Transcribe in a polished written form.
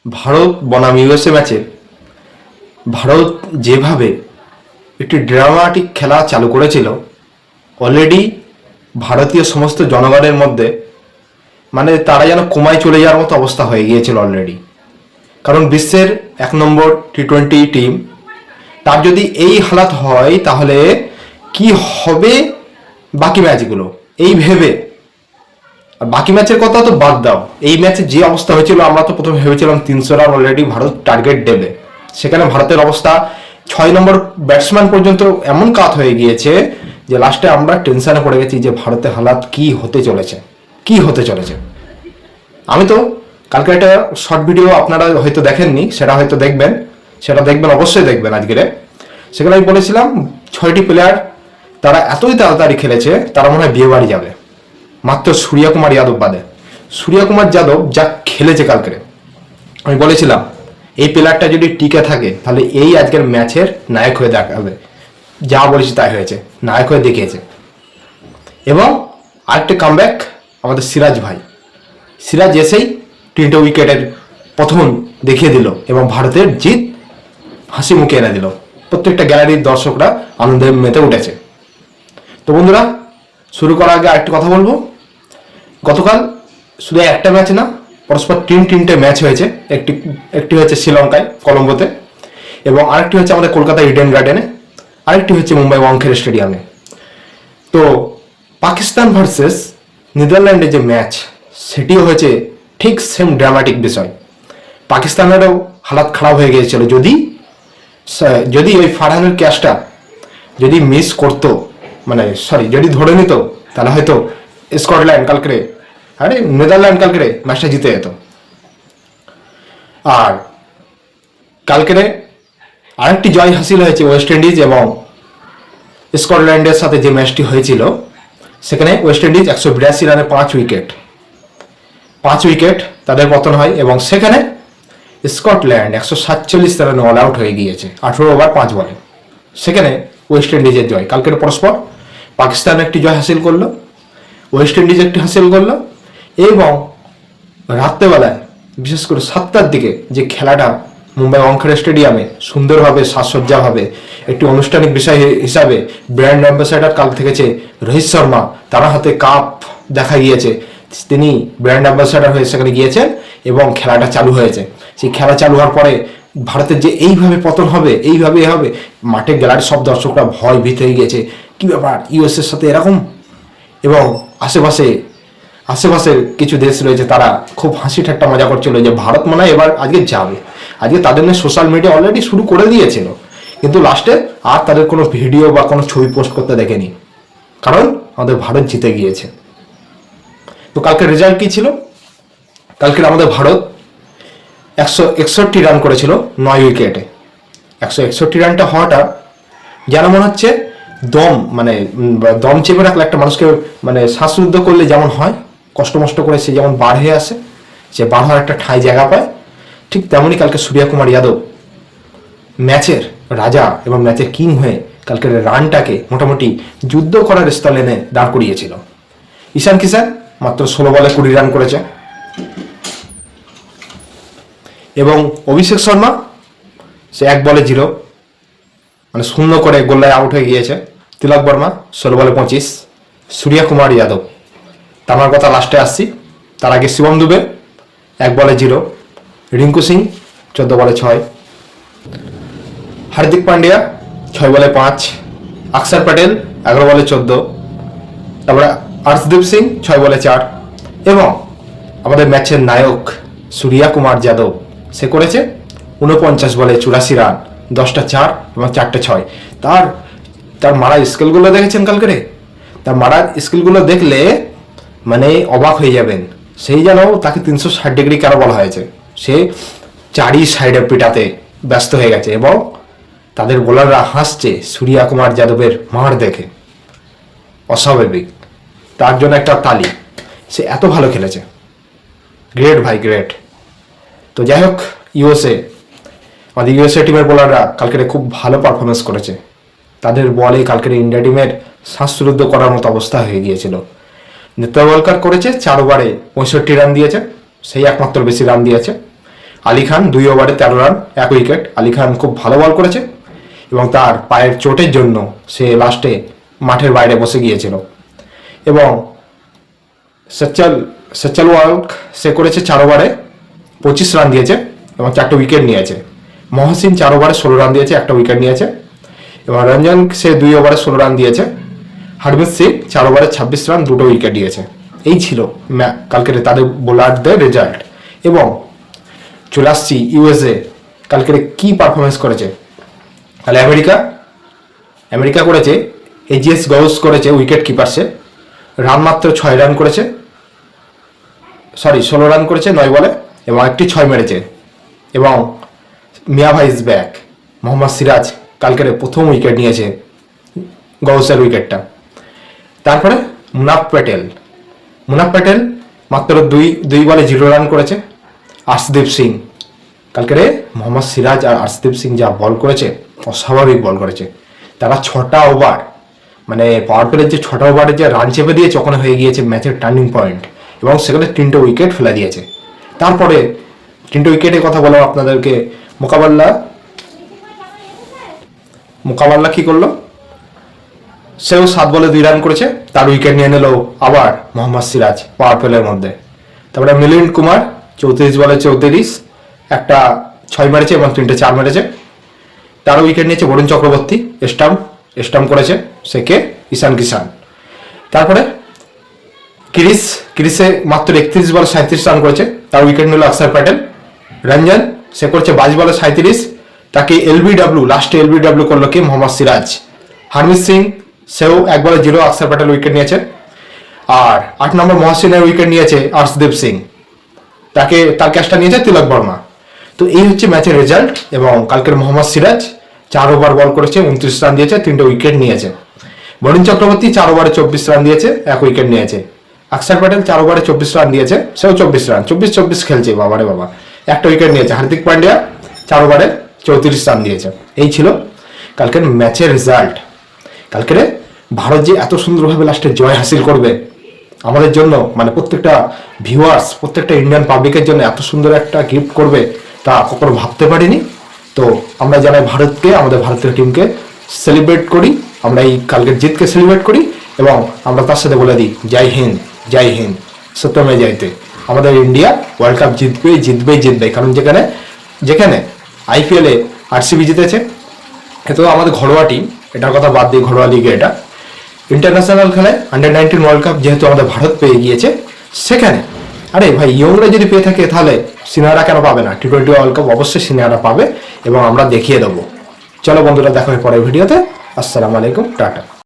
ভারত বনাম ইউএসএ ম্যাচে ভারত যেভাবে একটি ড্রামাটিক খেলা চালু করেছিল, অলরেডি ভারতীয় সমস্ত জনগণের মধ্যে মানে তারা যেন কোমায় চলে যাওয়ার মতো অবস্থা হয়ে গিয়েছিল অলরেডি। কারণ বিশ্বের 1 নম্বর টি-20 টিম, তার যদি এই হালাত হয় তাহলে কি হবে বাকি ম্যাচগুলো, এই ভেবে। আর বাকি ম্যাচের কথা তো বাদ দাও, এই ম্যাচে যে অবস্থা হয়েছিল আমরা তো প্রথমে ভেবেছিলাম 300 রান অলরেডি ভারত টার্গেট দেবে। সেখানে ভারতের অবস্থা 6 নম্বর ব্যাটসম্যান পর্যন্ত এমন কাত হয়ে গিয়েছে যে লাস্টে আমরা টেনশনে পড়ে গেছি যে ভারতের হালাত কি হতে চলেছে। আমি তো কালকে একটা শর্ট ভিডিও আপনারা হয়তো দেখেননি, সেটা দেখবেন অবশ্যই দেখবেন আজকের। সেখানে আমি বলেছিলাম 6টি প্লেয়ার তারা এতই তাড়াতাড়ি খেলেছে তারা মনে হয় বিয়ে বাড়ি যাবে, মাত্র সূর্যকুমার যাদব বাদে। সূর্যকুমার যাদব যা খেলেছে কালকে, আমি বলেছিলাম এই প্লেয়ারটা যদি টিকে থাকে তাহলে এই আজকের ম্যাচের নায়ক হয়ে দেখাবে। যা বলেছি তাই হয়েছে, নায়ক হয়ে দেখিয়েছে। এবং আরেকটা কামব্যাক আমাদের সিরাজ এসেই 3টে উইকেটের প্রথম দেখিয়ে দিল এবং ভারতের জিত হাসি মুখে এনে দিল। প্রত্যেকটা গ্যালারির দর্শকরা আনন্দে মেতে উঠেছে। তো বন্ধুরা, শুরু করার আগে আরেকটি কথা বলবো। গতকাল শুধু একটা ম্যাচ না, পরস্পর 3টে ম্যাচ হয়েছে। একটি হচ্ছে শ্রীলঙ্কায় কলম্বোতে, এবং আরেকটি হচ্ছে আমাদের কলকাতা ইডেন গার্ডেনে, আরেকটি হচ্ছে মুম্বাই ওয়াংখেড়ে স্টেডিয়ামে। তো পাকিস্তান ভার্সেস নেদারল্যান্ডের যে ম্যাচ, সেটিও হয়েছে ঠিক সেম ড্রামাটিক বিষয়। পাকিস্তানেরও হালাত খারাপ হয়ে গিয়েছিল যদি ওই ফারহানের ক্যাচটা যদি মিস করতো, যদি ধরে নিত, তাহলে হয়তো নেদারল্যান্ড কালকে ম্যাচটা জিতে যেত। আর কালকে আরেকটি জয় হাসিল হয়েছে ওয়েস্ট ইন্ডিজ এবং স্কটল্যান্ডের সাথে যে ম্যাচটি হয়েছিল, সেখানে ওয়েস্ট ইন্ডিজ 182 রানে 5 উইকেট তাদের পতন হয়, এবং সেখানে স্কটল্যান্ড 147 রানে অল আউট হয়ে গিয়েছে 18 ওভার 5 বলে। সেখানে ওয়েস্ট ইন্ডিজের জয়। কালকের পরস্পর পাকিস্তান একটি জয় হাসিল করলো, ওয়েস্ট ইন্ডিজ একটি হাসিল করলো, এবং রাত্রেবেলায় বিশেষ করে 7টার দিকে যে খেলাটা মুম্বাই ওয়াংখেড়ে স্টেডিয়ামে সুন্দরভাবে সাজসজ্জাভাবে একটি আনুষ্ঠানিক বিষয় হিসাবে ব্র্যান্ড অ্যাম্বাসেডর কাল থেকেছে রোহিত শর্মা, তার হাতে কাপ দেখা গিয়েছে, তিনি ব্র্যান্ড অ্যাম্বাসেডর হয়ে সেখানে গিয়েছেন এবং খেলাটা চালু হয়েছে। সেই খেলা চালু হওয়ার পরে ভারতের যে এইভাবে পতন হবে, এইভাবে মাঠে গ্যালারির সব দর্শকরা ভয় ভীত হয়ে গিয়েছে, কি ব্যাপার ইউএসএর সাথে এরকম। এবং আশেপাশের কিছু দেশ রয়েছে, তারা খুব হাসি ঠাট্টা মজা করছিল যে ভারত মনে হয় এবার আজকে যাবে। আজকে তাদের নিয়ে সোশ্যাল মিডিয়া অলরেডি শুরু করে দিয়েছিল, কিন্তু লাস্টে আর তাদের কোনো ভিডিও বা কোনো ছবি পোস্ট করতে দেখেনি, কারণ আমাদের ভারত জিতে গিয়েছে। তো কালকের রেজাল্ট কি ছিল? কালকের আমাদের ভারত 161 রান করেছিল 9 উইকেটে। 161 রানটা হওয়াটা যেন মনে হচ্ছে দম চেপে রাখলে একটা মানুষকে শ্বাসরুদ্ধ করলে যেমন হয়, কষ্ট করে সে যেমন বার হয়ে আসে, সে বার হওয়ার একটা ঠাঁই জায়গা পায়, ঠিক তেমনই কালকে সূর্যকুমার যাদব ম্যাচের রাজা এবং ম্যাচের কিং হয়ে কালকের রানটাকে মোটামুটি যুদ্ধ করার স্থলে এনে দাঁড় করিয়েছিল। ঈশান কিষান মাত্র 16 বলে 20 রান করেছে, এবং অভিষেক শর্মা সে 1 বলে 0 শূন্য করে গোল্লায় আউট হয়ে গিয়েছে। তিলক বর্মা 16 বলে 25। সূর্যকুমার যাদব, তার কথা লাস্টে আসছি, তার আগে শিবম দুবে 1 বলে 0, রিঙ্কু সিং 14 বলে 6, হার্দিক পান্ডিয়া 6 বলে 5, অক্ষর প্যাটেল 11 বলে 14, তারপরে অর্শদীপ সিং 6 বলে 4, এবং আমাদের ম্যাচের নায়ক সূর্যকুমার যাদব সে করেছে 49 বলে 84 রান, 10টা 4 এবং 4টে 6। তার মারার স্কিলগুলো দেখেছেন কালকে? তার মারার স্কিলগুলো দেখলে অবাক হয়ে যাবেন। সেই যেন তাকে 360 ডিগ্রি কেন বলা হয়েছে, সে চারি সাইডে পিটাতে ব্যস্ত হয়ে গেছে, এবং তাদের বোলাররা হাসছে সূর্যকুমার যাদবের মার দেখে। অস্বাভাবিক, তার জন্য একটা তালি, সে এত ভালো খেলেছে। গ্রেট ভাই, গ্রেট। তো যাই হোক, আমাদের ইউএসএ টিমের বোলাররা কালকে খুব ভালো পারফরমেন্স করেছে। তাদের বলে কালকে ইন্ডিয়া টিমের শ্বাসরুদ্ধ করার মতো অবস্থা হয়ে গিয়েছিল। নেতওয়ালকার করেছে 4 ওভারে 65 রান দিয়েছে, সেই একমাত্র বেশি রান দিয়েছে। আলী খান 2 ওভারে 13 রান 1 উইকেট। আলী খান খুব ভালো বল করেছে এবং তার পায়ের চোটের জন্য সে লাস্টে মাঠের বাইরে বসে গিয়েছিল। এবং সচ্চল ওয়ার্ক সে করেছে 4 ওভারে 25 রান দিয়েছে এবং 4টে উইকেট নিয়েছে। মহসিন 4 ওভারে 16 রান দিয়েছে, 1টা উইকেট নিয়েছে। এবং রঞ্জন সে 2 ওভারে 16 রান দিয়েছে। হারমিত সিং 4 ওভারে 26 রান 2টো উইকেট দিয়েছে। এই ছিল কালকের তাদের বোলারদের রেজাল্ট। এবং চলে আসছি ইউএসএ কালকের কি পারফরমেন্স করেছে। তাহলে আমেরিকা করেছে এজিএস গৌস করেছে উইকেট কিপার। রান মাত্র 6 রান করেছে, 16 রান করেছে 9 বলে এবং একটি 6 মেরেছে। এবং মিয়া ভাই ইজ ব্যাক। মোহাম্মদ সিরাজ কালকের প্রথম উইকেট নিয়েছে, গৌসের উইকেটটা। তারপরে মুনাফ প্যাটেল মাত্র 2 বলে 0 রান করেছে। আর্শদীপ সিং কালকেরে মোহাম্মদ সিরাজ আর আর্শদীপ সিং যা বল করেছে, অস্বাভাবিক বল করেছে। তারা 6টা ওভার মানে পাওয়ার প্লের যে 6টা ওভারে যে রান চেপে দিয়েছে ওখানে হয়ে গিয়েছে ম্যাচের টার্নিং পয়েন্ট এবং সেখানে 3টে উইকেট ফেলে দিয়েছে। তারপরে 3টে উইকেটের কথা বললাম আপনাদেরকে। মোকাবাল্লা কি করলো, সেও 7 বলে 2 রান করেছে, তার উইকেট নিয়ে নিল আবার মোহাম্মদ সিরাজ পাওয়ার প্লের মধ্যে। তারপরে মিলিন্দ কুমার 34 বলে 34, একটা 6 মেরেছে এবং 3টে 4 মেরেছে। তারও উইকেট নিয়েছে বরুণ চক্রবর্তী। স্টাম্প করেছে সে ঈশান কিষান। তারপরে ক্রিসে মাত্র 31 বলে 37 রান করেছে, তার উইকেট নিল অক্ষর প্যাটেল। রঞ্জন সে করেছে 22 বলে 37, তাকে লাস্টে এলবিডব্লিউ করলো কি মোহাম্মদ সিরাজ। হারমিত সিং সেও 1 বলে 0 অক্ষর প্যাটেল উইকেট নিয়েছে। আর 8 নম্বর মহসিনের উইকেট নিয়েছে আর্শদীপ সিং, তার ক্যাচটা নিয়েছে তিলক বর্মা। তো এই হচ্ছে ম্যাচের রেজাল্ট। এবং কালকের মোহাম্মদ সিরাজ 4 ওভার বল করেছে, 29 রান দিয়েছে, 3টে উইকেট নিয়েছে। বরুণ চক্রবর্তী 4 ওভারে 24 রান দিয়েছে, 1 উইকেট নিয়েছে। অক্ষর প্যাটেল 4 ওভারে 24 রান দিয়েছে, সেও 24 রান, 24 খেলছে বাবারে বাবা, 1টা উইকেট নিয়েছে। হার্দিক পান্ডিয়া 4 ওভারে 34 রান দিয়েছে। এই ছিল কালকের ম্যাচের রেজাল্ট। কালকের ভারত যে এত সুন্দরভাবে লাস্টে জয় হাসিল করবে আমাদের জন্য, মানে প্রত্যেকটা ভিউয়ার্স, প্রত্যেকটা ইন্ডিয়ান পাবলিকের জন্য এত সুন্দর একটা গিফট করবে তা কখনো ভাবতে পারিনি। তো আমরা জানাই ভারতকে, আমাদের ভারতীয় টিমকে সেলিব্রেট করি, আমরা এই কালকের জিতকে সেলিব্রেট করি এবং আমরা তার সাথে বলে দিই জয় হিন্দ সত্যমে জয়তে। আমাদের ইন্ডিয়া ওয়ার্ল্ড কাপ জিতবে। কারণ যেখানে আইপিএলে আরসিবি জিতেছে, এ তো আমাদের ঘরোয়া টিম, এটার কথা বাদ দিয়ে ঘরোয়া লিগে এটা ইন্টারন্যাশনাল খেলায় আন্ডার-19 ওয়ার্ল্ড কাপ যেহেতু আমাদের ভারত পেয়ে গিয়েছে, সেখানে আরে ভাই ইয়ংরা যদি পেয়ে থাকে তাহলে সিনিয়ররা কেন পাবে না? টি-20 ওয়ার্ল্ড কাপ অবশ্যই সিনিয়ররা পাবে এবং আমরা দেখিয়ে দেবো। চলো বন্ধুরা, দেখা হয় পরের ভিডিওতে। আসসালামু আলাইকুম, টাটা।